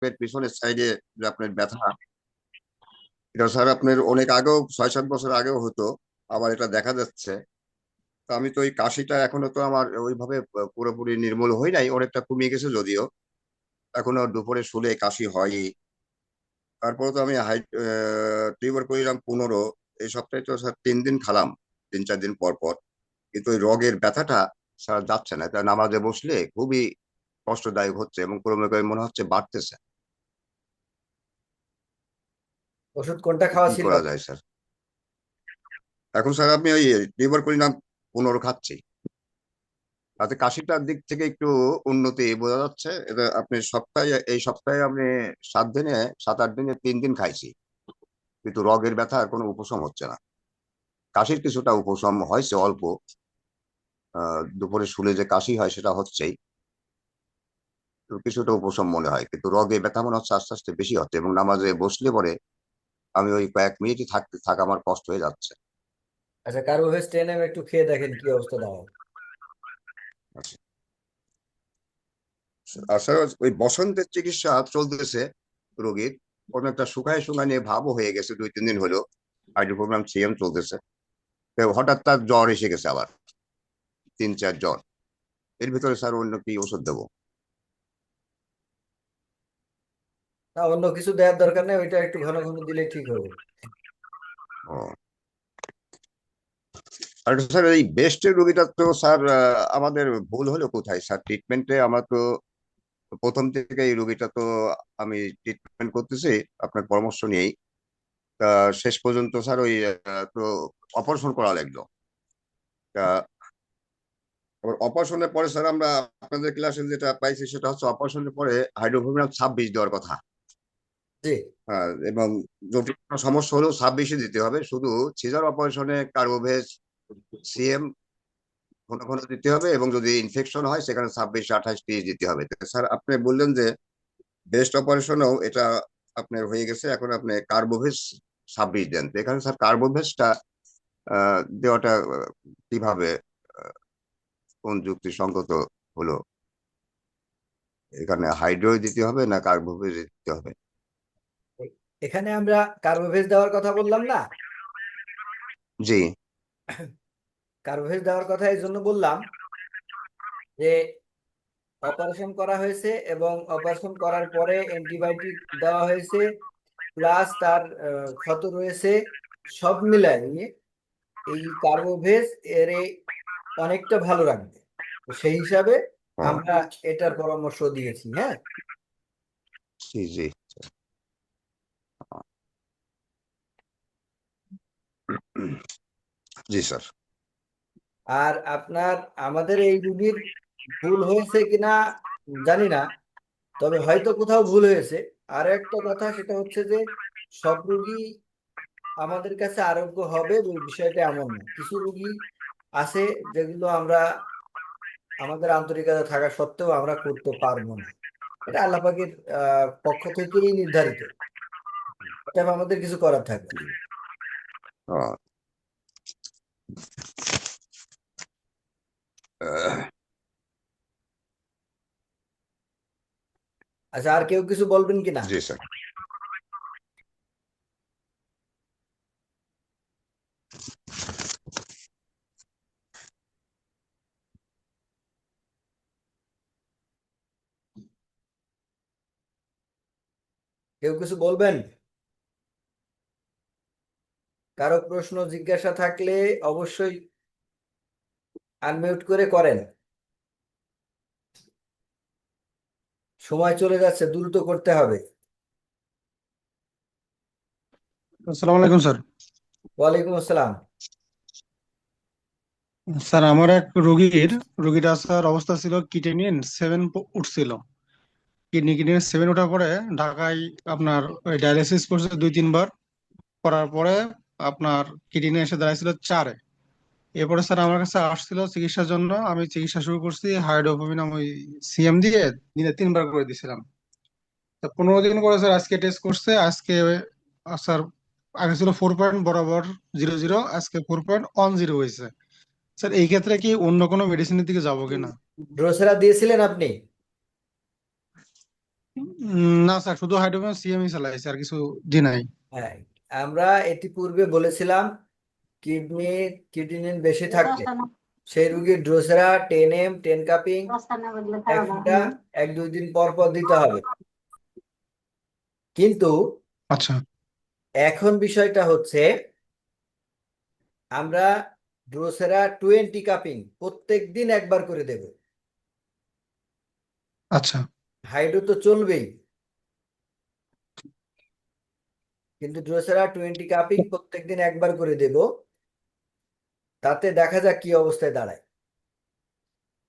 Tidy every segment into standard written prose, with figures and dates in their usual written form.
পেট পিছনের সাইডে যে আপনার ব্যথা, এটা স্যার আপনার অনেক আগেও 6-7 বছর আগেও হতো, আবার এটা দেখা যাচ্ছে। তো আমি তো ওই কাশিটা এখনো তো আমার ওইভাবে পুরোপুরি নির্মূল হয় নাই, অনেকটা কমিয়ে গেছে যদিও, এখনো দুপুরে শুলে কাশি হয়। তারপরে তো আমি টিউবার করিলাম 15, এই সপ্তাহে তো স্যার 3 দিন খালাম, 3-4 দিন পর পর। কিন্তু ওই রগের ব্যথাটা স্যার যাচ্ছে না, এটা নামাজে বসলে খুবই কষ্টদায়ক হচ্ছে এবং ক্রমে ক্রমে মনে হচ্ছে বাড়তেছে। ওষুধ কোনটা খাওয়া কি ছিল? করা যায় স্যার? এখন স্যার আমি ওই টিউবার করিলাম 15 খাচ্ছি, তাতে কাশিটার দিক থেকে একটু উন্নতি বোঝা যাচ্ছে। এটা আপনি সপ্তাহে, এই সপ্তাহে আপনি 7 দিনে, 7-8 দিনে 3 দিন খাইছি, কিন্তু রগের ব্যথার কোনো উপশম হচ্ছে না। কাশির কিছুটা উপশম হয়েছে অল্প, দুপুরে শুলে যে কাশি হয় সেটা হচ্ছেই, তো কিছুটা উপশম মনে হয়, কিন্তু রগে ব্যথা মনে হচ্ছে আস্তে আস্তে বেশি হচ্ছে এবং নামাজে বসলে পরে আমি ওই কয়েক মিনিটই থাকা আমার কষ্ট হয়ে যাচ্ছে। আচ্ছা, কার্বোভেজ 10 একটু খেয়ে দেখেন কি অবস্থা দাঁড়ায়। আচ্ছা। আসলে ওই বসন্তের চিকিৎসা চলতেছে রোগীর, অনেকটা শুকায় শুকায় নিয়ে ভাবও হয়ে গেছে, 2-3 দিন হলো হাইড্রোপ্রোগ্রাম সিএম চলতেছে। তো হঠাৎ তার জ্বর এসে গেছে আবার, 3-4 জ্বর। এর ভিতরে স্যার অন্য কি ওষুধ দেবো? না, অন্য কিছু দেওয়ার দরকার নেই, ওইটা একটু ঘন ঘন দিলে ঠিক হবে। ও, আর স্যার এই বেস্টের রোগীটা তো স্যার আমাদের ভুল হলো কোথায় স্যার ট্রিটমেন্টে? আমরা তো প্রথম থেকে এই রোগীটা তো আমি ট্রিটমেন্ট করতেছি আপনার পরামর্শ নিয়েই, তা শেষ পর্যন্ত স্যার ওই তো অপারেশন করা লাগলো। তা অপারেশনের পরে স্যার আমরা আপনাদের ক্লাসে যেটা পাইছি সেটা হচ্ছে অপারেশনের পরে হাইড্রোফোবিনাম 26 দেওয়ার কথা। জি। এবং জটিল কোনো সমস্যা হলেও 26-ই দিতে হবে। শুধু সিজার অপারেশনে কার্বোভেজ সিএম ঘন ঘন দিতে হবে, এবং যদি ইনফেকশন হয় সেখানে 26, 28, 30 দিতে হবে। তো স্যার আপনি বললেন যে বেস্ট অপারেশনেও এটা আপনার হয়ে গেছে, এখন আপনি কার্বোভেজ 26 দেন। তো এখানে স্যার কার্বোভেজটা দেওয়াটা কিভাবে, আহ, কোন যুক্তিসঙ্গত হলো? এখানে হাইড্রোই দিতে হবে না কার্বোভেজ দিতে হবে? এখানে আমরা কার্বোভেজ দেওয়ার কথা বললাম না। জি। কার্বোভেজ দেওয়ার কথা এই জন্য বললাম যে অপারেশন করা হয়েছে এবং অপারেশন করার পরে অ্যান্টিবায়োটিক দেওয়া হয়েছে, প্লাস তার ক্ষত রয়েছে। সব মিলাই এই কার্বোভেজ এর অনেকটা ভালো রাখবে। তো সেই হিসাবে ও, আমরা এটার পরামর্শ দিয়েছি। হ্যাঁ। জি জি। জি স্যার। আর আপনার, আমাদের এই রুগীর ভুল হয়েছে কিনা জানি না, তবে হয়তো কোথাও ভুল হয়েছে। আর একটা কথা সেটা হচ্ছে যে সব রুগী আমাদের কাছে আরোগ্য হবে ওই বিষয়টা এমন না। কিছু রুগী আছে যেগুলো আমরা আমাদের আন্তরিকতা থাকা সত্ত্বেও আমরা করতে পারবো না। এটা আল্লাহ পাকের পক্ষ থেকেই নির্ধারিত। এটা আমাদের কিছু করার থাকবে না। ও, আহ, আচ্ছা, আর কেউ কিছু বলবেন কিনা? জি স্যার। কেউ কিছু বলবেন? কারো প্রশ্ন জিজ্ঞাসা থাকলে অবশ্যই আনমিউট করে করেন। সময় চলে যাচ্ছে, দ্রুত করতে হবে। আসসালামু আলাইকুম স্যার। ওয়ালাইকুম আসসালাম। স্যার আমার এক রোগীটা স্যার অবস্থা ছিল কিডনিন 7 উঠছিল। কিডনিন 7 ওঠার পরে ঢাকায় আপনার ডায়ালিসিস করছে 2-3 বার। করার পরে আপনার কিডনি এসে দাঁড়াইছিল 4-এ। এরপরে স্যার আমার কাছে আসছিল চিকিৎসার জন্য, আমি চিকিৎসা শুরু করছি হাইড্রোফোবিনাম ওই সিএম দিয়ে দিনে 3 বার করে দিছিলাম। তা 15 দিন পরে স্যার আজকে টেস্ট করছে। আজকে স্যার আগে ছিল 4.00, আজকে 4.10 হয়েছে। স্যার এই ক্ষেত্রে কি অন্য কোনো মেডিসিনের দিকে যাবো কিনা? ড্রোসেরা দিয়েছিলেন আপনি? না স্যার, শুধু হাইড্রোবিয়াম সিএমই চালাইছে, আর কিছু দিন নাই। হ্যাঁ, আমরা এটি পূর্বে বলেছিলাম কিডনি কিডনিন বেশি থাকলে সেই রুগীর ড্রোসেরা 10 M 10 কাপিং এক ফোঁটা 1-2 দিন পর পর দিতে হবে। কিন্তু আচ্ছা এখন বিষয়টা হচ্ছে আমরা ড্রোসেরা 20 কাপিং প্রত্যেক দিন একবার করে দেব। আচ্ছা। হাইড্রো তো চলবেই, কিন্তু ড্রোসেরা 20 কাপিং প্রত্যেক দিন একবার করে দেব। তাতে দেখা যাক কি অবস্থায় দাঁড়ায়।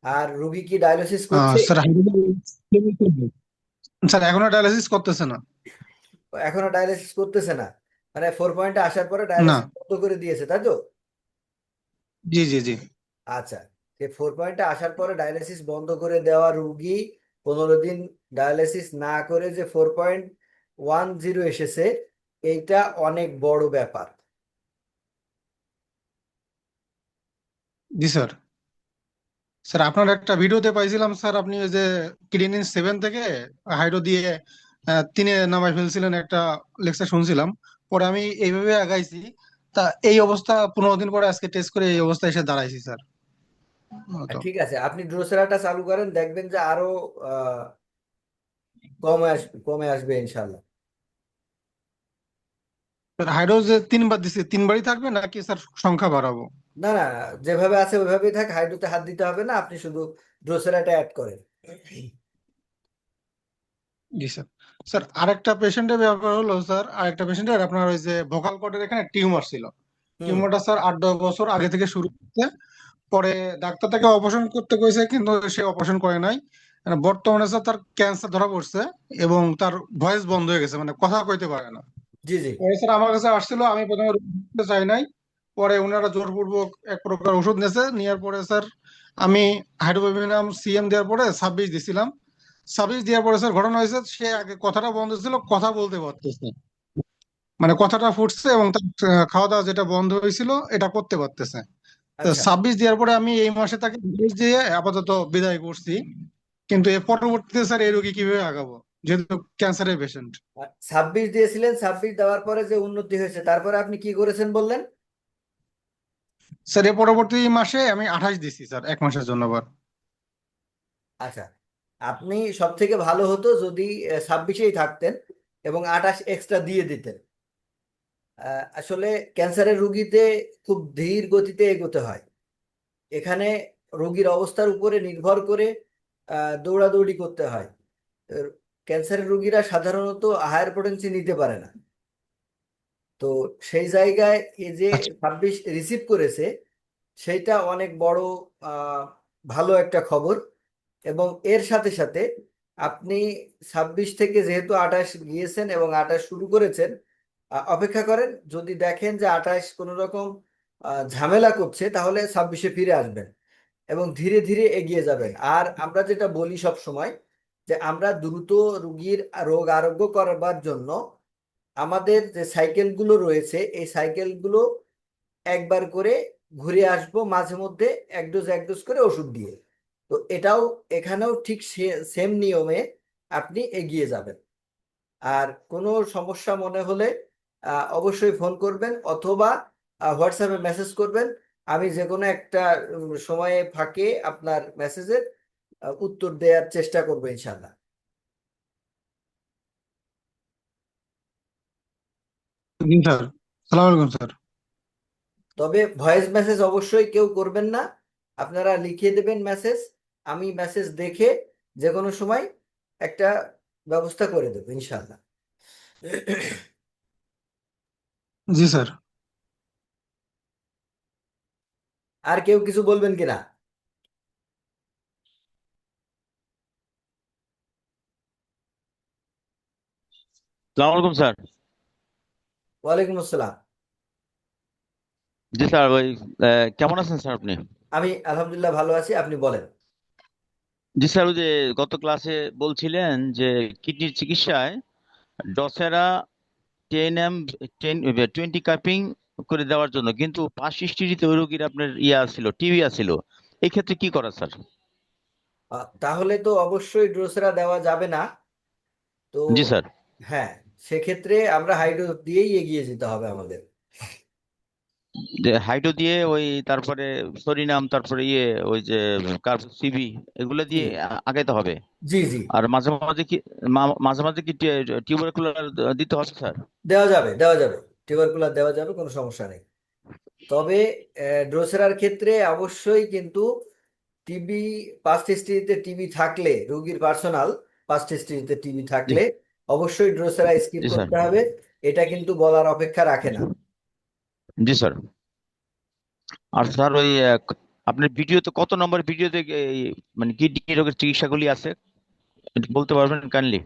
আর রুগী কি ডায়ালিসিস করছে? স্যার স্যার এখনো ডায়ালিসিস করতেছে না। এখনো ডায়ালিসিস করতেছে না, মানে 4 পয়েন্টে আসার পরে না। ডায়ালিসিস বন্ধ করে দিয়েছে, তাই তো? জি জি জি। আচ্ছা, যে 4 পয়েন্টে আসার পরে ডায়ালিসিস বন্ধ করে দেওয়া রুগী 15 দিন ডায়ালিসিস না করে যে 4.10 এসেছে, এইটা অনেক বড় ব্যাপার। জি স্যার। স্যার আপনার একটা ভিডিওতে পাইছিলাম স্যার, আপনি ওই যে ক্রিনিন 7 থেকে হাইড্রো দিয়ে 3-এ নামাই ফেলছিলেন, একটা লেকচার শুনছিলাম। পরে আমি এইভাবে আগাইছি। তা এই অবস্থা 15 দিন পরে আজকে টেস্ট করে এই অবস্থায় এসে দাঁড়াইছি স্যার। তো ঠিক আছে, আপনি ড্রোসেরাটা চালু করেন, দেখবেন যে আরো আহ, কমে আসবে ইনশাল্লাহ। স্যার হাইড্রো যে 3 বার দিছি, 3 বারই থাকবে নাকি স্যার সংখ্যা বাড়াবো? না না, যেভাবে আছে ওইভাবেই থাক, হাইড্রোতে হাত দিতে হবে না, আপনি শুধু ড্রোসেরাটা অ্যাড করেন। জি স্যার। স্যার আরেকটা পেশেন্টের ব্যাপার হলো স্যার, আরেকটা পেশেন্টের আপনার ওই যে ভোকাল কর্ডের এখানে টিউমার ছিল। হুম। টিউমারটা স্যার 8-10 বছর আগে থেকে শুরু করতে, পরে ডাক্তার তাকে অপারেশন করতে কইছে, কিন্তু সে অপারেশন করে নাই। বর্তমানে স্যার তার ক্যান্সার ধরা পড়ছে এবং তার ভয়েস বন্ধ হয়ে গেছে, মানে কথা কইতে পারে না। জি জি। পরে স্যার আমার কাছে আসছিল, আমি প্রথমে রোগী দেখতে চাই নাই। পরে ওনারা জোরপূর্বক এক প্রকার ওষুধ নিয়েছে, নেওয়ার পরে স্যার আমি হাইড্রোবিনাম সিএম দেওয়ার পরে 26 দিছিলাম। 26 দেওয়ার পরে স্যার ঘটনা হয়েছে, সে আগে কথাটা বন্ধ ছিল, কথা বলতে পারতেছে, মানে কথাটা ফুটছে এবং তার খাওয়া দাওয়া যেটা বন্ধ হয়েছিল এটা করতে পারতেছে। তো আচ্ছা, 26 দেওয়ার পরে আমি এই মাসে তাকে 20 দিয়ে আপাতত বিদায় করছি। কিন্তু এর পরবর্তীতে স্যার এই রোগী কিভাবে আগাবো, যেহেতু ক্যান্সারের পেশেন্ট। 26 দিয়েছিলেন, 26 দেওয়ার পরে যে উন্নতি হয়েছে তারপরে আপনি কি করেছেন বললেন? স্যার এর পরবর্তী মাসে আমি 28 দিছি স্যার, 1 মাসের জন্য আবার। আচ্ছা, আপনি সব থেকে ভালো হতো যদি 26-এই থাকতেন এবং 28 এক্সট্রা দিয়ে দিতেন। আসলে ক্যান্সারের রুগীতে খুব ধীর গতিতে এগোতে হয়। এখানে রোগীর অবস্থার উপরে নির্ভর করে দৌড়াদৌড়ি করতে হয়। আহ, ক্যান্সারের রুগীরা সাধারণত হায়ার পোটেন্সি নিতে পারে না। তো সেই জায়গায় এই যে আচ্ছা 26 রিসিভ করেছে, সেইটা অনেক বড় আহ, ভালো একটা খবর। এবং এর সাথে সাথে আপনি 26 থেকে যেহেতু 28 গিয়েছেন এবং 28 শুরু করেছেন, অপেক্ষা করেন, যদি দেখেন যে 28 কোনো রকম ঝামেলা করছে তাহলে 26-এ ফিরে আসবেন এবং ধীরে ধীরে এগিয়ে যাবেন। আর আমরা যেটা বলি সব সময়, যে আমরা দ্রুত রোগীর রোগ আরোগ্য করবার জন্য আমাদের যে সাইকেলগুলো রয়েছে এই সাইকেলগুলো একবার করে ঘুরে আসবো মাঝে মধ্যে, এক ডোজ এক ডোজ করে ওষুধ দিয়ে। তো এটাও এখানেও ঠিক সেম নিয়মে আপনি এগিয়ে যাবেন। আর কোনো সমস্যা মনে হলে অবশ্যই ফোন করবেন অথবা হোয়াটসঅ্যাপে মেসেজ করবেন। আমি যে কোনো একটা সময়ে ফাঁকে আপনার মেসেজের উত্তর দেওয়ার চেষ্টা করবো ইনশাল্লাহ। জি স্যার। সালাম আলাইকুম স্যার। তবে ভয়েস মেসেজ অবশ্যই কেউ করবেন না, আপনারা লিখে দেবেন মেসেজ। আমি মেসেজ দেখে যে কোনো সময় একটা ব্যবস্থা করে দেবো ইনশাল্লাহ। জি স্যার। আর কেউ কিছু বলবেন কিনা? সালাম আলাইকুম স্যার। ওয়ালাইকুম আসসালাম। জি স্যার, ওই কেমন আছেন স্যার আপনি? আমি আলহামদুলিল্লাহ ভালো আছি, আপনি বলেন। জি স্যার, ওই যে গত ক্লাসে বলছিলেন যে কিডনির চিকিৎসায় ডসেরা 10 M 20 কাপিং করে দেওয়ার জন্য, কিন্তু পাশ হিস্ট্রিতে ওই রোগীর আপনার ছিল, টিবি ছিল। এই ক্ষেত্রে কি করা স্যার? তাহলে তো অবশ্যই ড্রোসেরা দেওয়া যাবে না। তো জি স্যার। হ্যাঁ, সেক্ষেত্রে আমরা হাইড্রো দিয়েই এগিয়ে যেতে হবে আমাদের। যে হাইড্রো দিয়ে ওই তারপরে সরিনাম, তারপরে ওই যে সিবি, এগুলো জি দিয়ে আগাইতে হবে। জি জি, আর মাঝে মাঝে কি মাঝে মাঝে কি টিউবারকুলার দিতে হবে স্যার? দেওয়া যাবে, টিউবারকুলার দেওয়া যাবে, কোনো সমস্যা নেই। তবে ড্রোসেরার ক্ষেত্রে অবশ্যই কিন্তু টিবি, পাস্ট হিস্ট্রিতে টিবি থাকলে, রোগীর পার্সোনাল পাস্ট হিস্ট্রিতে টিবি জি থাকলে অবশ্যই ড্রোসেরা স্কিপ জি স্যার। করতে হবে। এটা কিন্তু বলার অপেক্ষা রাখে না। জি স্যার। আর স্যার ওই আপনার ভিডিওতে কত নম্বর ভিডিওতে মানে কিডনি রোগের চিকিৎসাগুলি আছে, একটু বলতে পারবেন কাইন্ডলি?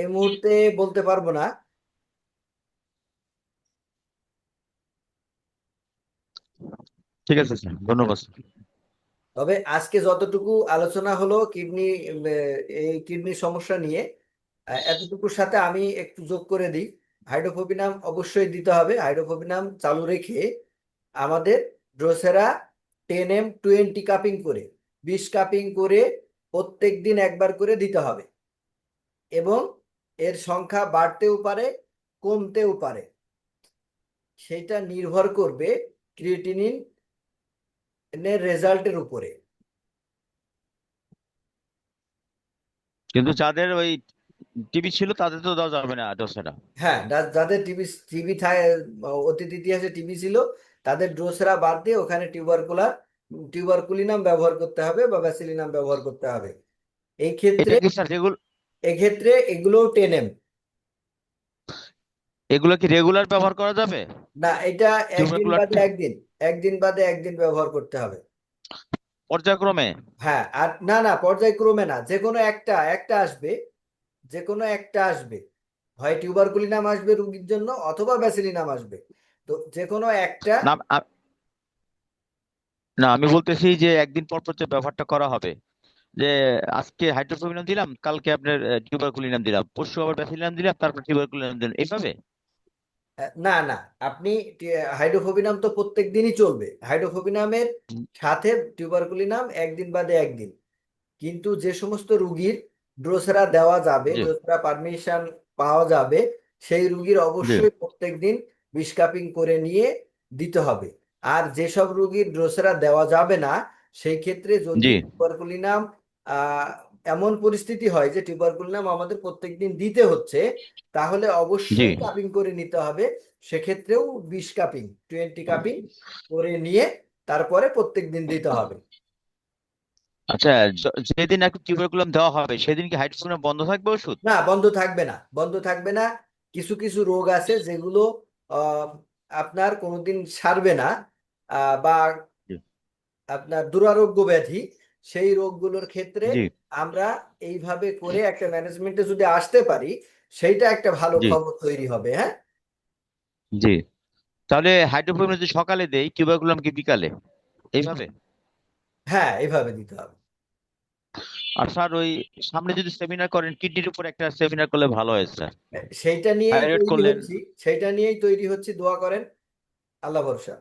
এই মুহূর্তে বলতে পারবো না। ঠিক আছে স্যার, ধন্যবাদ স্যার। তবে আজকে যতটুকু আলোচনা হলো কিডনি, এই কিডনির সমস্যা নিয়ে, এতটুকুর সাথে আমি একটু যোগ করে দিই। হাইড্রোফোবিনাম অবশ্যই দিতে হবে। হাইড্রোফোবিনাম চালু রেখে আমাদের ড্রোসেরা 10m20 কাপিং করে, 20 কাপিং করে প্রত্যেক দিন একবার করে দিতে হবে। এবং এর সংখ্যা বাড়তেও পারে, কমতেও পারে। সেটা নির্ভর করবে ক্রিয়েটিনিন এর রেজাল্টের উপরে। কিন্তু যাদের ওই টিবি ছিল তাদের তো দেওয়া যাবে না ডোসেরা? হ্যাঁ, যাদের টিবি টিবি অতীত ইতিহাসে টিবি ছিল, তাদের ড্রোসেরা বাদ দিয়ে ওখানে টিউবারকুলিনাম ব্যবহার করতে হবে বা ব্যাসিলিনাম ব্যবহার করতে হবে। এই ক্ষেত্রে এটা কি স্যার রেগুলার? এক্ষেত্রে এগুলো 10m। এগুলো কি রেগুলার ব্যবহার করা যাবে না, এটা একদিন টিউবারকুলার? বাদে একদিন, একদিন বাদে একদিন ব্যবহার করতে হবে। পর্যায়ক্রমে? হ্যাঁ, আর না না, পর্যায়ক্রমে না, যে কোনো একটা একটা আসবে, যে কোনো একটা আসবে। হয় টিউবারকুলিনাম আসবে রুগীর জন্য, অথবা ব্যাসিলিনাম আসবে। তো যে কোনো একটা। না না, আমি বলতেছি যে একদিন পর পর যে ব্যবহারটা করা হবে, যে আজকে হাইড্রোফোবিনাম দিলাম, কালকে আপনার টিউবারকুলিনাম দিলাম, পরশু আবার ব্যাসিলিনাম দিলাম, তারপর টিউবারকুলিনাম দিলাম, এইভাবে? না না, আপনি হাইড্রোফোবিনাম তো প্রত্যেক দিনই চলবে। হাইড্রোফোবিনামের সাথে টিউবারকুলিনাম একদিন বাদে একদিন। কিন্তু যে সমস্ত রুগীর ড্রোসেরা দেওয়া যাবে, জি ড্রোসেরা পারমিশন পাওয়া যাবে, সেই রুগীর জি অবশ্যই প্রত্যেক দিন 20 কাপিং করে নিয়ে দিতে হবে। আর যেসব রুগীর ড্রোসেরা দেওয়া যাবে না, সেই ক্ষেত্রে যদি জি টিউবারকুলিনাম আহ এমন পরিস্থিতি হয় যে টিউবারকুলিনাম আমাদের প্রত্যেক দিন দিতে হচ্ছে, তাহলে জি। অবশ্যই কাপিং করে নিতে হবে। সেক্ষেত্রেও 20 কাপিং, 20 কাপিং করে নিয়ে তারপরে প্রত্যেক দিন দিতে হবে। আচ্ছা, যেদিন একটু টিউবারকুলাম দেওয়া হবে সেদিন কি হাইড্রোফোবিনাম বন্ধ থাকবে ওষুধ? না, বন্ধ থাকবে না, বন্ধ থাকবে না। কিছু কিছু রোগ আছে যেগুলো আহ, আপনার কোনোদিন সারবে না, বা জি আপনার দুরারোগ্য ব্যাধি, সেই রোগগুলোর ক্ষেত্রে জি আমরা এইভাবে করে একটা ম্যানেজমেন্টে যদি আসতে পারি, সেইটা একটা ভালো জি খবর তৈরি হবে। হ্যাঁ জি। তাহলে হাইড্রোফোবিনাম যদি সকালে দেই, টিউবারকুলাম কি বিকালে, এইভাবে? হ্যাঁ, এইভাবে দিতে হবে। আর স্যার ওই সামনে যদি সেমিনার করেন, কিডনির উপর একটা সেমিনার করলে ভালো হয় স্যার। সেইটা নিয়েই থাইরয়েড তৈরি করলেন। হচ্ছি, সেইটা নিয়েই তৈরি হচ্ছি, দোয়া করেন। আল্লাহ ভরসা।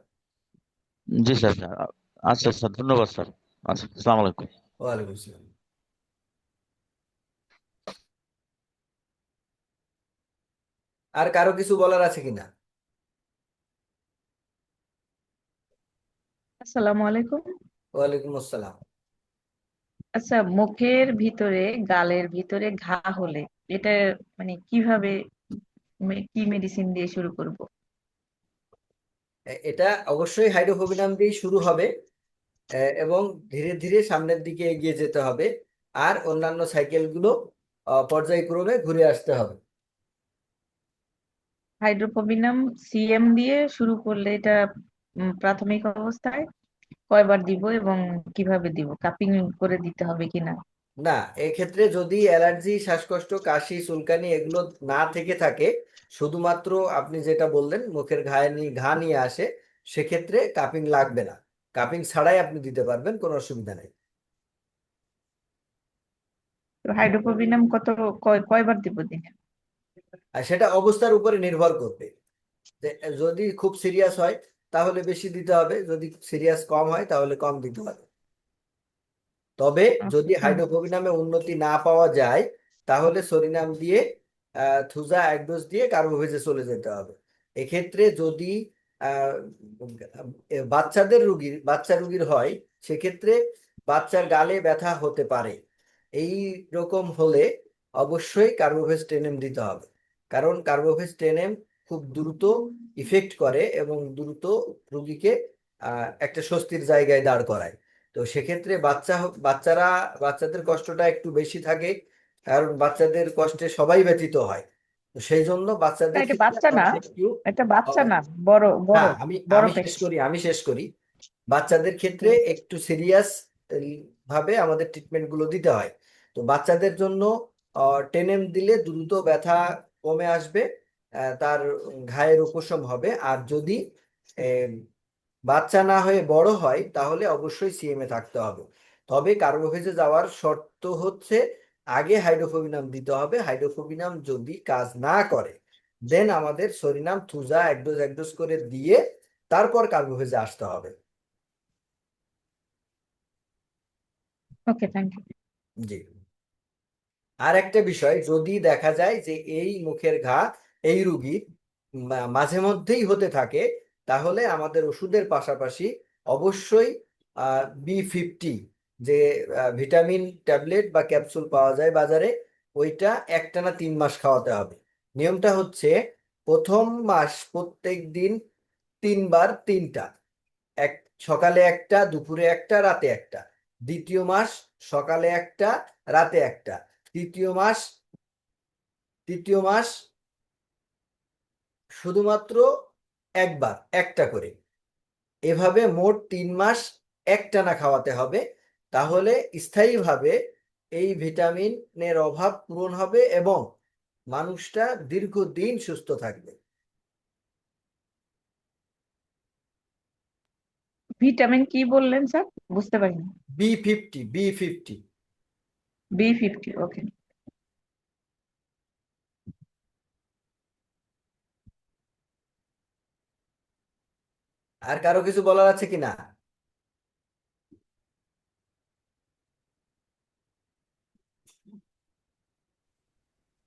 জি স্যার স্যার। আচ্ছা স্যার, ধন্যবাদ স্যার। আচ্ছা, আসসালামু আলাইকুম। ওয়ালাইকুম আসসালাম। আর কারো কিছু বলার আছে কিনা? আসসালামু আলাইকুম। ওয়ালাইকুম আসসালাম। আচ্ছা, মুখের ভিতরে, গালের ভিতরে ঘা হলে এটা মানে কিভাবে, কি মেডিসিন দিয়ে শুরু করব? এটা অবশ্যই হাইড্রোফোবিনাম দিয়ে শুরু হবে, এবং ধীরে ধীরে সামনের দিকে এগিয়ে যেতে হবে। আর অন্যান্য সাইকেলগুলো পর্যায়ক্রমে ঘুরে আসতে হবে। হাইড্রোকোবিনাম সিএম দিয়ে শুরু করলে এটা প্রাথমিক অবস্থায় কয়বার দিব এবং কিভাবে দিব, কাপিং করে দিতে হবে কিনা? না, এক্ষেত্রে যদি অ্যালার্জি, শ্বাসকষ্ট, কাশি, চুলকানি এগুলো না থেকে থাকে, শুধুমাত্র আপনি যেটা বললেন মুখের ঘা নিয়ে আসে, সেক্ষেত্রে কাপিং লাগবে না। কাপিং ছাড়াই আপনি দিতে পারবেন, কোনো অসুবিধা নেই। তো হাইড্রোকোবিনাম কয়বার দিব দিনে? আর সেটা অবস্থার উপরে নির্ভর করবে। যে যদি খুব সিরিয়াস হয় তাহলে বেশি দিতে হবে, যদি সিরিয়াস কম হয় তাহলে কম দিতে হবে। তবে ওকে, যদি হাইড্রোকোবিনামে উন্নতি না পাওয়া যায়, তাহলে সরিনাম দিয়ে থুজা 1 ডোজ দিয়ে কার্বোভেজে চলে যেতে হবে। এক্ষেত্রে যদি আহ, বাচ্চা রুগীর হয়, সেক্ষেত্রে বাচ্চার গালে ব্যথা হতে পারে। এই রকম হলে অবশ্যই কার্বোভেজ টেনেম দিতে হবে, কারণ কার্বোভেজ টেনেম খুব দ্রুত ইফেক্ট করে এবং দ্রুত রুগীকে একটা স্বস্তির জায়গায় দাঁড় করায়। তো সেক্ষেত্রে বাচ্চাদের কষ্টটা একটু বেশি থাকে, কারণ বাচ্চাদের কষ্টে সবাই ব্যথিত হয়। তো সেই জন্য না, বাচ্চাদের এটা ক্ষেত্রে বাচ্চা না, আমাদের একটু এটা বাচ্চা আহ, না, বড় না, বড় আমি বড় আমি শেষ পেশি। করি, বাচ্চাদের ক্ষেত্রে একটু সিরিয়াস ভাবে আমাদের ট্রিটমেন্ট গুলো দিতে হয়। তো বাচ্চাদের জন্য টেনেম দিলে দ্রুত ব্যথা কমে আসবে, তার ঘায়ের উপশম হবে। আর যদি আহ, বাচ্চা না হয়ে বড় হয়, তাহলে অবশ্যই সিএমএ থাকতে হবে। তবে কার্বোভেজে যাওয়ার শর্ত হচ্ছে আগে হাইড্রোফোবিনাম দিতে হবে। হাইড্রোফোবিনাম যদি কাজ না করে, দেন আমাদের সরিনাম থুজা 1 ডোজ করে দিয়ে তারপর কার্বোভেজে আসতে হবে। ওকে, থ্যাংক ইউ। জি। আর একটা বিষয়, যদি দেখা যায় যে এই মুখের ঘা এই রুগীর মাঝে মধ্যেই হতে থাকে, তাহলে আমাদের ওষুধের পাশাপাশি অবশ্যই B50, যে ভিটামিন ট্যাবলেট বা ক্যাপসুল পাওয়া যায় বাজারে, ওইটা একটানা 3 মাস খাওয়াতে হবে। নিয়মটা হচ্ছে, প্রথম মাস প্রত্যেক দিন 3 বার 3টা, এক সকালে একটা, দুপুরে একটা, রাতে একটা। দ্বিতীয় মাস সকালে একটা, রাতে একটা। তৃতীয় মাস তৃতীয় মাস শুধুমাত্র একবার একটা করে। এভাবে মোট 3 মাস একটানা খাওয়াতে হবে। তাহলে স্থায়ীভাবে এই ভিটামিনের অভাব পূরণ হবে এবং মানুষটা দীর্ঘদিন সুস্থ থাকবে। ভিটামিন কি বললেন স্যার? বুঝতে পারিনি। B50। B50, ওকে। আর কারো কিছু বলার আছে কিনা?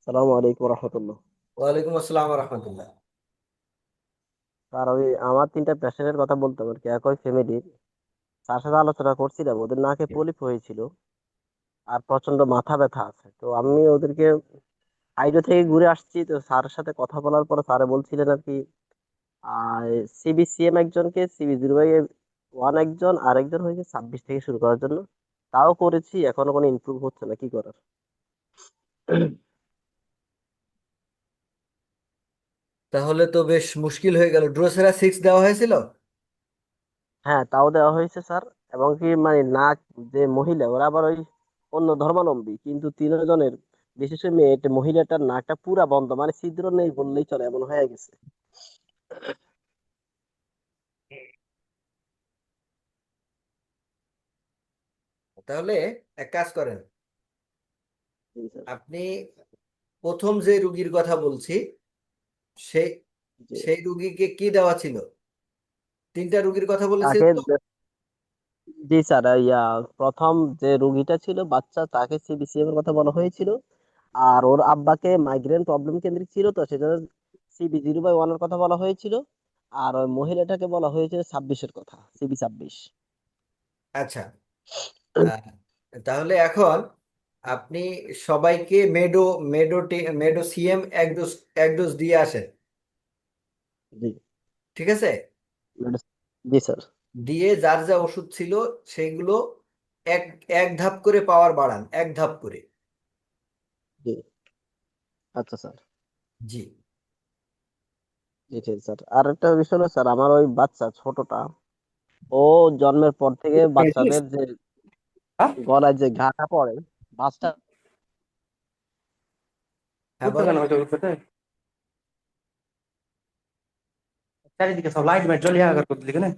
সালামু আলাইকুম রহমতুল্লাহ। ওয়ালাইকুম আসসালাম রহমতুল্লাহ। স্যার ওই আমার 3টা পেশেন্টের কথা বলতে আর কি, একই ফ্যামিলির। তার সাথে আলোচনা করছিলাম, ওদের নাকে পলিপ হয়েছিল আর প্রচন্ড মাথা ব্যথা আছে। তো আমি ওদেরকে আইডো থেকে ঘুরে আসছি, তো স্যারের সাথে কথা বলার পর স্যারে বলছিলেন আর কি CBCM একজনকে, CB01 একজন, আর একজন হয়েছে 26 থেকে শুরু করার জন্য। তাও করেছি, এখনো কোনো ইমপ্রুভ হচ্ছে না, কি করার? তাহলে তো বেশ মুশকিল হয়ে গেল। ড্রোসেরা 6 দেওয়া হয়েছিল? হ্যাঁ, তাও দেওয়া হয়েছে স্যার। এবং কি মানে নাক, যে মহিলা ওরা আবার ওই অন্য ধর্মাবলম্বী, কিন্তু 3 জনের, বিশেষ করে মহিলাটার নাকটা পুরা বন্ধ, মানে ছিদ্র নেই বললেই চলে, এমন হয়ে গেছে। তাহলে এক কাজ করেন, জি স্যার। আপনি প্রথম যে রুগীর কথা বলছি, সেই জি। সেই রুগীকে কি দেওয়া ছিল? 3টা রুগীর কথা বলেছেন তাকে তো? জি স্যার, প্রথম যে রুগীটা ছিল বাচ্চা, তাকে CBCM এর কথা বলা হয়েছিল। আর ওর আব্বাকে মাইগ্রেন প্রবলেম কেন্দ্রিক ছিল, তো সেটা CB0/1 এর কথা বলা হয়েছিল। আর ওই মহিলাটাকে বলা হয়েছিল 26-এর কথা, CB26। আচ্ছা। আহ, তাহলে এখন আপনি সবাইকে মেডো সিএম 1 ডোজ দিয়ে আসেন। জি। ঠিক আছে? জি স্যার। দিয়ে যার যা ওষুধ ছিল সেগুলো এক এক ধাপ করে পাওয়ার বাড়ান, 1 ধাপ করে। জি। আচ্ছা স্যার। জি। জি ঠিক আছে স্যার। আর একটা বিষয় হলো স্যার, আমার ওই বাচ্চা ছোটটা, ও জন্মের পর থেকে বাচ্চাদের যে গলায় যে ঘাটা পড়ে, বাচ্চা হ্যাঁ, বলেন। চারিদিকে সব লাইট মাইট জ্বলিয়ে আগার করতে লিখে না।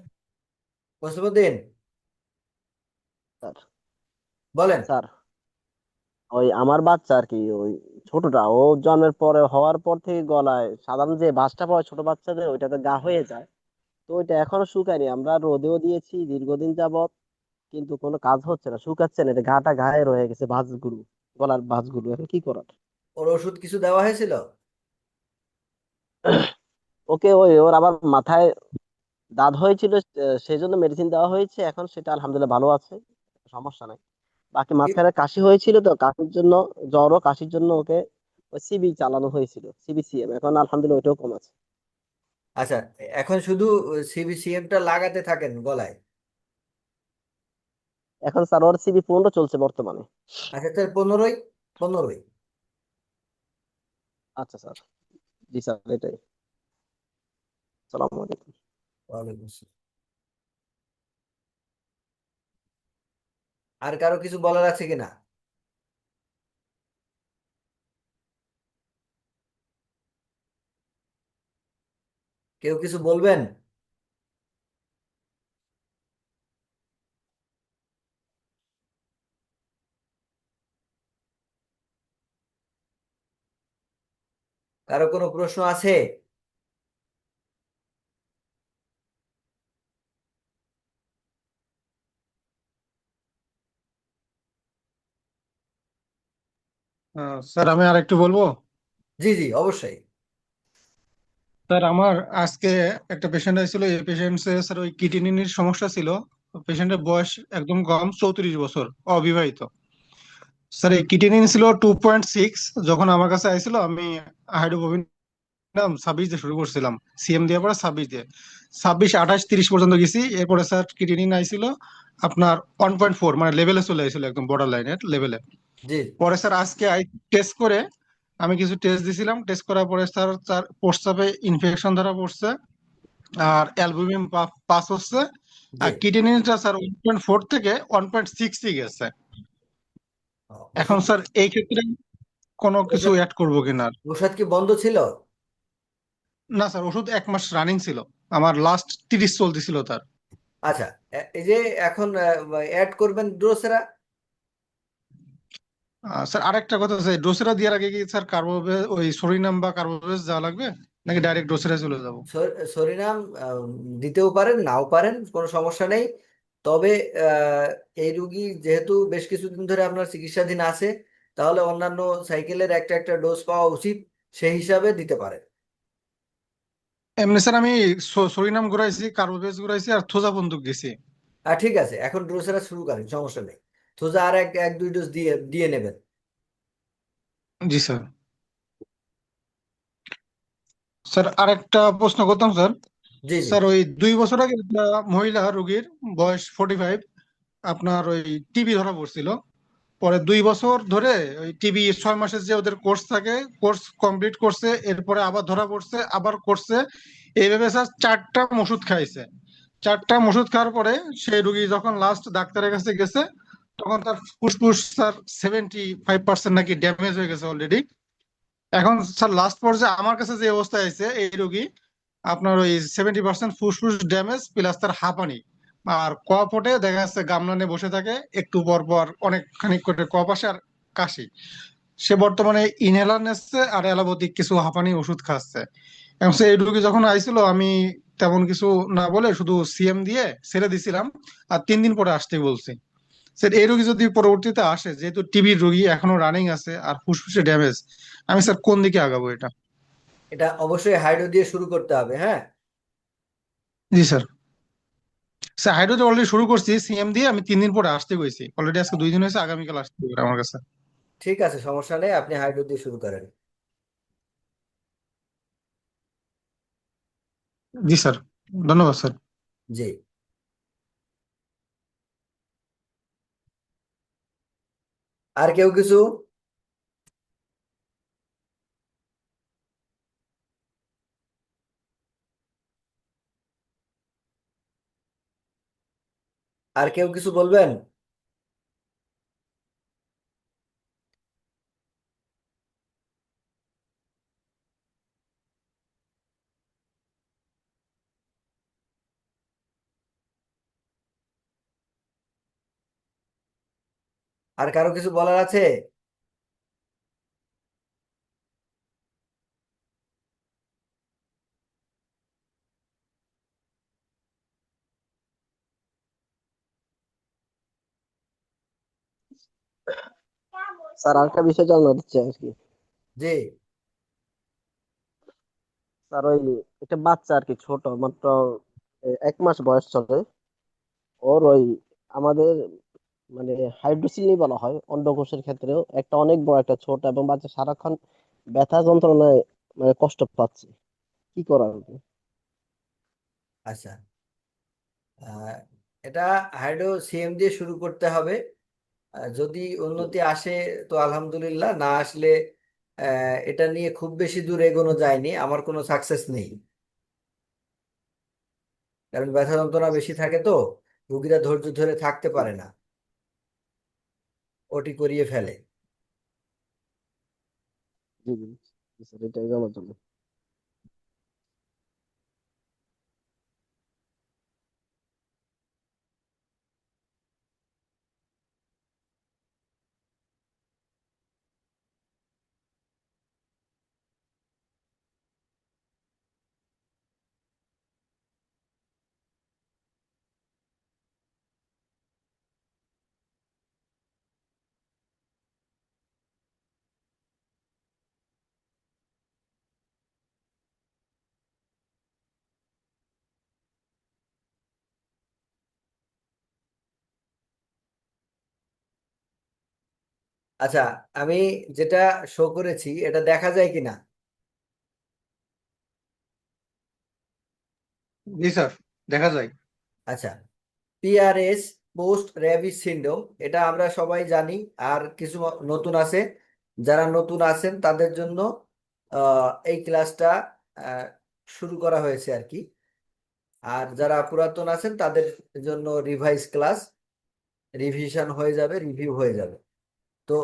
মুসলিমউদ্দিন, স্যার। বলেন। স্যার, ওই আমার বাচ্চা আর কি, ওই ছোটটা, ও জন্মের পরে হওয়ার পর থেকে গলায় সাধারণ যে ভাঁজটা পড়ে ছোট বাচ্চাদের, ওইটাতে গা হয়ে যায়। তো ওইটা এখনো শুকায়নি, আমরা রোদেও দিয়েছি দীর্ঘদিন যাবত, কিন্তু কোনো কাজ হচ্ছে না, শুকাচ্ছে না, এটা ঘাটা গায়ে রয়ে গেছে, ভাঁজগুলো গলার ভাঁজগুলো, এখন কি করার? ওর ওষুধ কিছু দেওয়া হয়েছিল? ওকে ওই ওর আবার মাথায় দাঁত হয়েছিল, সেই জন্য মেডিসিন দেওয়া হয়েছে, এখন সেটা আলহামদুলিল্লাহ ভালো আছে, সমস্যা নাই। বাকি কি- মাঝখানে কাশি হয়েছিল, তো কাশির জন্য, জ্বর ও কাশির জন্য ওকে ওই সিবি চালানো হয়েছিল, সিবিসিএম, এখন আলহামদুলিল্লাহ ওইটাও কম আছে। আচ্ছা, এখন শুধু সিবিসিএমটা লাগাতে থাকেন গলায়। এখন স্যার ওর সিবি 15 চলছে বর্তমানে। আচ্ছা, তার 15ই 15ই। আচ্ছা স্যার, জি স্যার, এটাই। সালাম আলাইকুম। ওয়ালাইকুম আসসালাম। আর কারো কিছু বলার আছে কিনা? কেউ কিছু বলবেন? কারো কোনো প্রশ্ন আছে? স্যার আমি আর একটু বলবো। জি জি, অবশ্যই। স্যার আমার আজকে একটা পেশেন্ট আসছিল, এই পেশেন্টসের স্যার ওই কিডনির সমস্যা ছিল। পেশেন্টের বয়স একদম কম, 34 বছর, অবিবাহিত। স্যার এই কিডনি ছিল 2.6। যখন আমার কাছে আইছিল আমি হাইড্রোবোভিন 26 দিয়ে শুরু করছিলাম, সিএম দিয়ে পরে 26 দিয়ে, 26, 28, 30 পর্যন্ত গেছি। এরপরে স্যার কিডনি আইছিল আপনার 1.4, মানে লেভেলে চলে আসছিল, একদম বর্ডার লাইনের লেভেলে। জি পরে স্যার আজকে টেস্ট করে, আমি কিছু টেস্ট দিছিলাম, টেস্ট করার পরে স্যার তার প্রস্রাবে ইনফেকশন ধরা পড়ছে, আর অ্যালবুমিন পাস হচ্ছে, জি। আর কিডনিটা স্যার 1.4 থেকে 1.6 গেছে। এখন ওষুধ স্যার এই ক্ষেত্রে কোনো কিছু ওষুধ অ্যাড করবো কিনা আর? ওষুধ কি বন্ধ ছিল? না স্যার, ওষুধ 1 মাস রানিং ছিল, আমার লাস্ট 30 চলতেছিল তার। আচ্ছা, এই যে এখন অ্যাড করবেন ড্রোসেরা। স্যার আরেকটা কথা, স্যার ডোসেরা দেওয়ার আগে কি স্যার কার্বোভেজ, ওই সরিনাম বা কার্বোভেজ যাওয়া লাগবে, নাকি ডাইরেক্ট ডোসেরা চলে যাবো? সরিনাম দিতেও পারেন, নাও পারেন, কোনো সমস্যা নেই। তবে আহ, এই রুগী যেহেতু বেশ কিছুদিন ধরে আপনার চিকিৎসাধীন আছে, তাহলে অন্যান্য সাইকেলের একটা একটা ডোজ পাওয়া উচিত, সেই হিসাবে দিতে পারেন। এমনি স্যার আমি সরিনাম ঘুরাইছি, কার্বোভেজ ঘুরাইছি, আর থোজা বন্দুক গেছি। আর ঠিক আছে, এখন ডোসেরা শুরু করেন, সমস্যা নেই। সোজা আর এক এক দুই ডোজ দিয়ে দিয়ে নেবেন। জি স্যার। স্যার আরেকটা প্রশ্ন করতাম স্যার। জি জি। স্যার ওই 2 বছর আগে একটা মহিলা রোগীর, বয়স 45, আপনার ওই টিবি ধরা পড়ছিল। পরে 2 বছর ধরে ওই টিবি 6 মাসের যে ওদের কোর্স থাকে, কোর্স কমপ্লিট করছে, এরপরে আবার ধরা পড়ছে, আবার করছে, এইভাবে স্যার 4টা ওষুধ খাইছে। 4টা ওষুধ খাওয়ার পরে সেই রুগী যখন লাস্ট ডাক্তারের কাছে গেছে, তখন তার ফুসফুস স্যার 75% নাকি ড্যামেজ হয়ে গেছে অলরেডি। এখন স্যার লাস্ট পর্যায়ে আমার কাছে যে অবস্থায় আছে এই রোগী, আপনার ওই 70% ফুসফুস ড্যামেজ প্লাস তার হাঁপানি, আর কফ ওঠে, দেখা যাচ্ছে গামলা নিয়ে বসে থাকে, একটু পর পর অনেক খানিক করে কফ আসে আর কাশি। সে বর্তমানে ইনহেলার নিচ্ছে আর অ্যালোপ্যাথিক কিছু হাঁপানি ওষুধ খাচ্ছে। এবং সে এই রোগী যখন আইছিল আমি তেমন কিছু না বলে শুধু সিএম দিয়ে ছেড়ে দিছিলাম, আর 3 দিন পরে আসতে বলছি। স্যার এই রোগী যদি পরবর্তীতে আসে, যেহেতু টিবির রোগী এখনো রানিং আছে আর ফুসফুসে ড্যামেজ, আমি স্যার কোন দিকে আগাবো এটা? এটা অবশ্যই হাইড্রো দিয়ে শুরু করতে হবে, হ্যাঁ। জি স্যার। স্যার হাইড্রোজেন অলরেডি শুরু করছি, সিএম দিয়ে আমি 3 দিন পরে আসতে কইছি, অলরেডি আজকে 2 দিন হয়েছে, আগামীকাল আসতে হবে আমার কাছে। ঠিক আছে, সমস্যা নেই, আপনি হাইড্রো দিয়ে শুরু করেন। জি স্যার, ধন্যবাদ স্যার। জি। আর কেউ কিছু? আর কেউ কিছু বলবেন? আর কারো কিছু বলার আছে? স্যার আরেকটা বিষয় জানার ইচ্ছে আর কি। যে স্যার ওই একটা বাচ্চা আর কি, ছোট মাত্র 1 মাস বয়স চলে। ওর ওই আমাদের মানে হাইড্রোসিলি বলা হয় অন্ডকোষের ক্ষেত্রেও একটা অনেক বড় একটা ছোট, এবং বাচ্চা সারাক্ষণ ব্যথা যন্ত্রণায় মানে কষ্ট পাচ্ছে। কি করার উচিত? আচ্ছা, আহ, এটা হাইড্রো সিএম দিয়ে শুরু করতে হবে। যদি উন্নতি আসে তো আলহামদুলিল্লাহ, না আসলে এটা নিয়ে খুব বেশি দূর এগোনো যায়নি, আমার কোনো সাকসেস নেই। কারণ ব্যথা যন্ত্রণা বেশি থাকে তো রোগীরা ধৈর্য ধরে থাকতে পারে না, ওটি করিয়ে ফেলে। জি জি জি স্যার, এটাই জানার জন্য। আচ্ছা, আমি যেটা শো করেছি এটা দেখা যায় কিনা? জি স্যার, দেখা যায়। আচ্ছা, পিআরএস, পোস্ট র্যাবিস সিন্ড্রোম, এটা আমরা সবাই জানি। আর কিছু নতুন আছে, যারা নতুন আছেন তাদের জন্য এই ক্লাসটা আহ, শুরু করা হয়েছে আর কি। আর যারা পুরাতন আছেন তাদের জন্য রিভাইজ ক্লাস, রিভিশন হয়ে যাবে, রিভিউ হয়ে যাবে। তো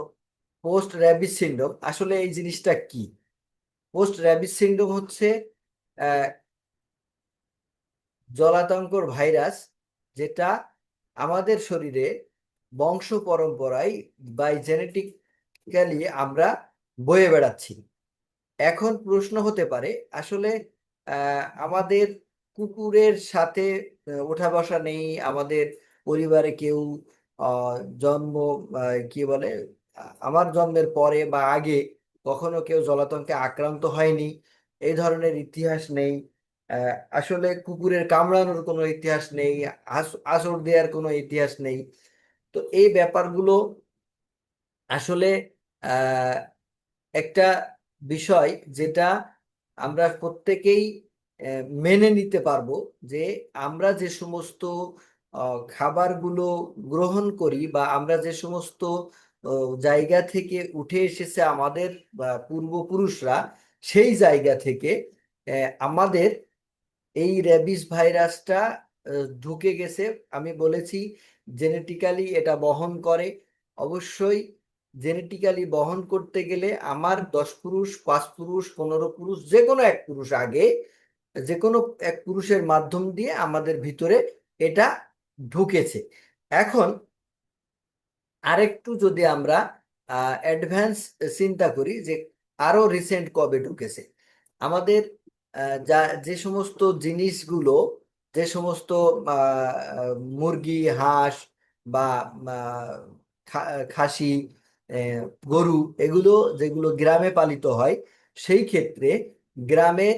পোস্ট র্যাবিস সিন্ড্রোম আসলে এই জিনিসটা কি? পোস্ট র্যাবিস সিন্ড্রোম হচ্ছে আহ, জলাতঙ্কর ভাইরাস, যেটা আমাদের শরীরে বংশ পরম্পরায় বাই জেনেটিক্যালি আমরা বয়ে বেড়াচ্ছি। এখন প্রশ্ন হতে পারে আসলে আমাদের কুকুরের সাথে ওঠা বসা নেই, আমাদের পরিবারে কেউ আহ, জন্ম কি বলে আমার জন্মের পরে বা আগে কখনো কেউ জলাতঙ্কে আক্রান্ত হয়নি, এই ধরনের ইতিহাস নেই। আসলে কুকুরের কামড়ানোর কোনো ইতিহাস নেই, আঁচড় দেওয়ার কোনো ইতিহাস নেই। তো এই ব্যাপারগুলো আসলে একটা বিষয় যেটা আমরা প্রত্যেকেই মেনে নিতে পারবো, যে আমরা যে সমস্ত খাবারগুলো গ্রহণ করি বা আমরা যে সমস্ত জায়গা থেকে উঠে এসেছে আমাদের পূর্বপুরুষরা, সেই জায়গা থেকে আমাদের এই র্যাবিস ভাইরাসটা ঢুকে গেছে। আমি বলেছি জেনেটিক্যালি এটা বহন করে। অবশ্যই জেনেটিক্যালি বহন করতে গেলে আমার 10 পুরুষ, 5 পুরুষ, 15 পুরুষ, যে কোনো এক পুরুষ আগে, যে কোনো এক পুরুষের মাধ্যম দিয়ে আমাদের ভিতরে এটা ঢুকেছে। এখন আরেকটু যদি আমরা অ্যাডভান্স চিন্তা করি যে আরো রিসেন্ট কবে ঢুকেছে আমাদের, যা যে সমস্ত জিনিসগুলো, যে সমস্ত মুরগি, হাঁস বা খাসি, গরু, এগুলো যেগুলো গ্রামে পালিত হয়, সেই ক্ষেত্রে গ্রামে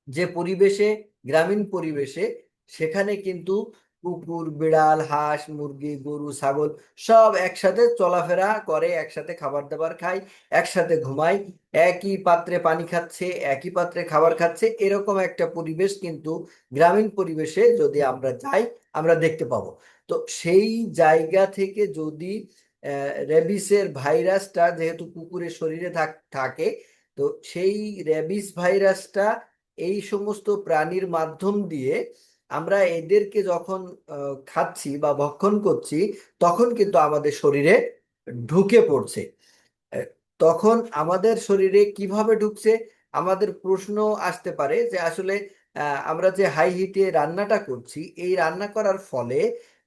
যে পরিবেশে, গ্রামীণ পরিবেশে, সেখানে কিন্তু কুকুর, বিড়াল, হাঁস, মুরগি, গরু, ছাগল সব একসাথে চলাফেরা করে, একসাথে খাবার দাবার খায়, একসাথে ঘুমায়, একই পাত্রে পানি খাচ্ছে, একই পাত্রে খাবার খাচ্ছে, এরকম একটা পরিবেশ কিন্তু গ্রামীণ পরিবেশে যদি আমরা যাই আমরা দেখতে পাবো। তো সেই জায়গা থেকে যদি রেবিসের ভাইরাসটা যেহেতু কুকুরের শরীরে থাকে, তো সেই রেবিস ভাইরাসটা এই সমস্ত প্রাণীর মাধ্যম দিয়ে আমরা এদেরকে যখন খাচ্ছি বা ভক্ষণ করছি, তখন কিন্তু আমাদের শরীরে ঢুকে পড়ছে। আহ, তখন আমাদের শরীরে কিভাবে ঢুকছে, আমাদের প্রশ্ন আসতে পারে যে আসলে আমরা যে হাই হিটে রান্নাটা করছি, এই রান্না করার ফলে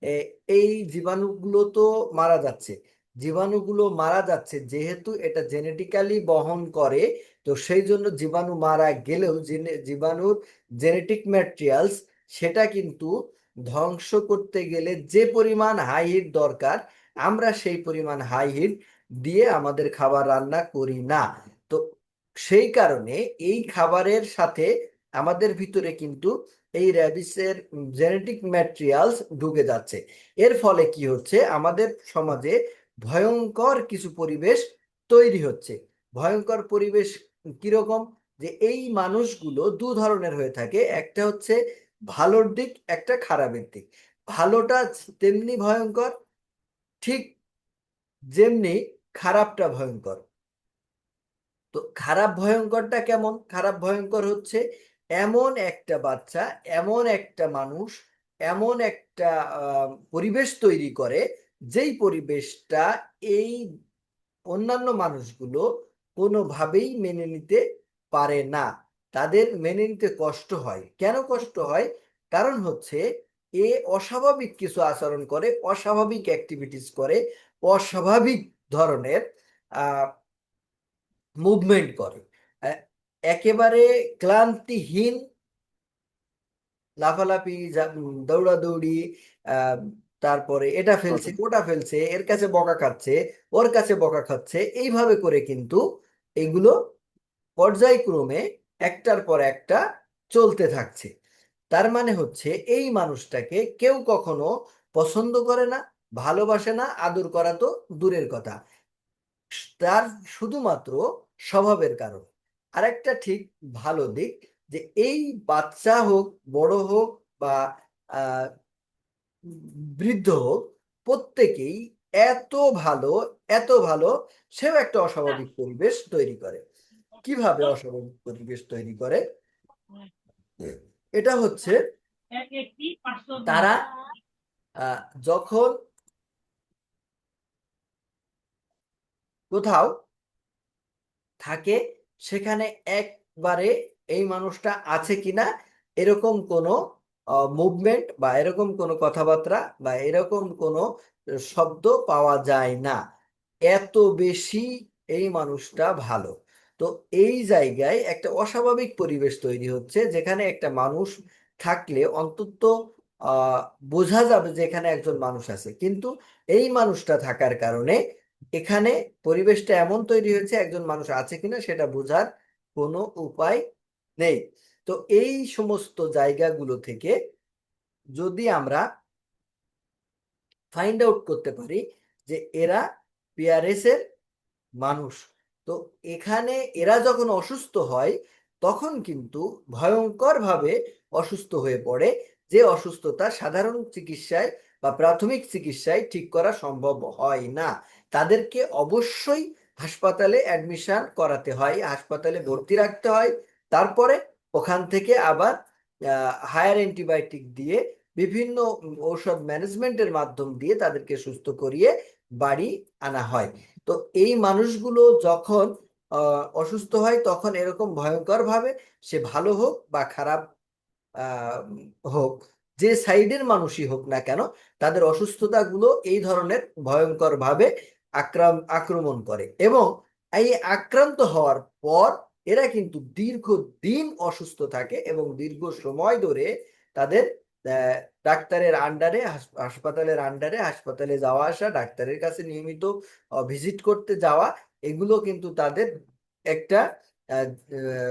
আহ, এই জীবাণুগুলো তো মারা যাচ্ছে। জীবাণুগুলো মারা যাচ্ছে যেহেতু এটা জেনেটিক্যালি বহন করে, তো সেই জন্য জীবাণু মারা গেলেও জীবাণুর জেনেটিক ম্যাটেরিয়ালস, সেটা কিন্তু ধ্বংস করতে গেলে যে পরিমাণ হাই হিট দরকার, আমরা সেই পরিমাণ হাই হিট দিয়ে আমাদের খাবার রান্না করি না। তো সেই কারণে এই খাবারের সাথে আমাদের ভিতরে কিন্তু এই র্যাবিসের জেনেটিক ম্যাটেরিয়ালস ঢুকে যাচ্ছে। এর ফলে কি হচ্ছে, আমাদের সমাজে ভয়ঙ্কর কিছু পরিবেশ তৈরি হচ্ছে। ভয়ঙ্কর পরিবেশ কিরকম, যে এই মানুষগুলো দু ধরনের হয়ে থাকে, একটা হচ্ছে ভালোর দিক, একটা খারাপের দিক। ভালোটা তেমনি ভয়ঙ্কর, ঠিক যেমনি খারাপটা ভয়ঙ্কর। তো খারাপ ভয়ঙ্করটা কেমন? খারাপ ভয়ঙ্কর হচ্ছে এমন একটা বাচ্চা, এমন একটা মানুষ, এমন একটা পরিবেশ তৈরি করে, যেই পরিবেশটা এই অন্যান্য মানুষগুলো কোনোভাবেই মেনে নিতে পারে না। তাদের মেনে নিতে কষ্ট হয়। কেন কষ্ট হয়? কারণ হচ্ছে এ অস্বাভাবিক কিছু আচরণ করে, অস্বাভাবিক অ্যাক্টিভিটিস করে, অস্বাভাবিক ধরনের মুভমেন্ট করে। আহ, একেবারে ক্লান্তিহীন লাফালাফি, দৌড়াদৌড়ি, আহ তারপরে এটা ফেলছে, ওটা ফেলছে, এর কাছে বকা খাচ্ছে, ওর কাছে বকা খাচ্ছে, এইভাবে করে কিন্তু এগুলো পর্যায়ক্রমে একটার পর একটা চলতে থাকছে। তার মানে হচ্ছে এই মানুষটাকে কেউ কখনো পছন্দ করে না, ভালোবাসে না, আদর করা তো দূরের কথা, তার শুধুমাত্র স্বভাবের কারণে। আরেকটা ঠিক ভালো দিক, যে এই বাচ্চা হোক, বড় হোক, বা আহ বৃদ্ধ হোক, প্রত্যেকেই এত ভালো, এত ভালো, সেও একটা অস্বাভাবিক পরিবেশ তৈরি করে। কিভাবে অস্বাভাবিক পরিবেশ তৈরি করে? এটা হচ্ছে তারা যখন কোথাও থাকে, সেখানে একবারে এই মানুষটা আছে কিনা এরকম কোনো মুভমেন্ট বা এরকম কোনো কথাবার্তা বা এরকম কোনো শব্দ পাওয়া যায় না। এত বেশি এই মানুষটা ভালো। তো এই জায়গায় একটা অস্বাভাবিক পরিবেশ তৈরি হচ্ছে, যেখানে একটা মানুষ থাকলে অন্তত আহ বোঝা যাবে যে এখানে একজন মানুষ আছে, কিন্তু এই মানুষটা থাকার কারণে এখানে পরিবেশটা এমন তৈরি হয়েছে একজন মানুষ আছে কিনা সেটা বোঝার কোনো উপায় নেই। তো এই সমস্ত জায়গাগুলো থেকে যদি আমরা ফাইন্ড আউট করতে পারি যে এরা পিআরএস এর মানুষ, তো এখানে এরা যখন অসুস্থ হয় তখন কিন্তু ভয়ঙ্কর ভাবে অসুস্থ হয়ে পড়ে, যে অসুস্থতা সাধারণ চিকিৎসায় বা প্রাথমিক চিকিৎসায় ঠিক করা সম্ভব হয় না। তাদেরকে অবশ্যই হাসপাতালে অ্যাডমিশন করাতে হয়, হাসপাতালে ভর্তি রাখতে হয়। তারপরে ওখান থেকে আবার হায়ার অ্যান্টিবায়োটিক দিয়ে বিভিন্ন ঔষধ ম্যানেজমেন্টের মাধ্যম দিয়ে তাদেরকে সুস্থ করিয়ে বাড়ি আনা হয়। তো এই মানুষগুলো যখন অসুস্থ হয় তখন এরকম ভয়ঙ্কর ভাবে, সে ভালো হোক বা খারাপ আহ হোক, যে সাইডের মানুষই হোক না কেন, তাদের অসুস্থতা গুলো এই ধরনের ভয়ঙ্কর ভাবে আক্রমণ করে। এবং এই আক্রান্ত হওয়ার পর এরা কিন্তু দীর্ঘদিন অসুস্থ থাকে এবং দীর্ঘ সময় ধরে তাদের আহ, ডাক্তারের আন্ডারে, হাসপাতালের আন্ডারে, হাসপাতালে যাওয়া আসা, ডাক্তারের কাছে নিয়মিত ভিজিট করতে যাওয়া, এগুলো কিন্তু তাদের একটা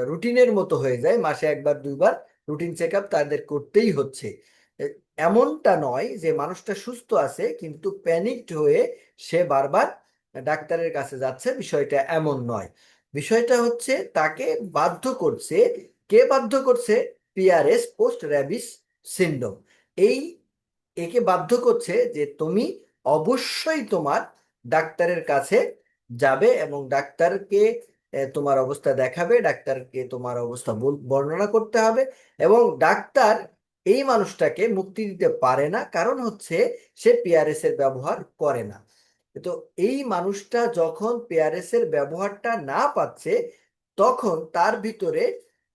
রুটিনের মতো হয়ে যায়। মাসে একবার দুইবার রুটিন চেক আপ তাদের করতেই হচ্ছে। এমনটা নয় যে মানুষটা সুস্থ আছে কিন্তু প্যানিকড হয়ে সে বারবার ডাক্তারের কাছে যাচ্ছে, বিষয়টা এমন নয়। বিষয়টা হচ্ছে তাকে বাধ্য করছে, কে বাধ্য করছে? PRS, post rabies syndrome. এই একে বাধ্য করছে যে তুমি অবশ্যই তোমার ডাক্তারের কাছে যাবে এবং ডাক্তারকে তোমার অবস্থা দেখাবে, ডাক্তারকে তোমার অবস্থা বর্ণনা করতে হবে। এবং ডাক্তার এই মানুষটাকে মুক্তি দিতে পারে না, কারণ হচ্ছে সে পিআরএস এর ব্যবহার করে না। তো এই মানুষটা যখন পিআরএস এর ব্যবহারটা না পাচ্ছে, তখন তার ভিতরে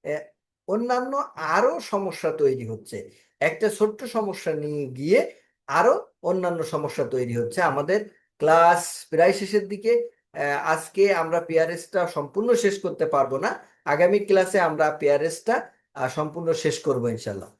আহ, অন্যান্য আরো সমস্যা তৈরি হচ্ছে। একটা ছোট্ট সমস্যা নিয়ে গিয়ে আরো অন্যান্য সমস্যা তৈরি হচ্ছে। আমাদের ক্লাস প্রায় শেষের দিকে। আজকে আমরা পিআরএসটা সম্পূর্ণ শেষ করতে পারবো না, আগামী ক্লাসে আমরা পিআরএসটা সম্পূর্ণ শেষ করবো ইনশাল্লাহ।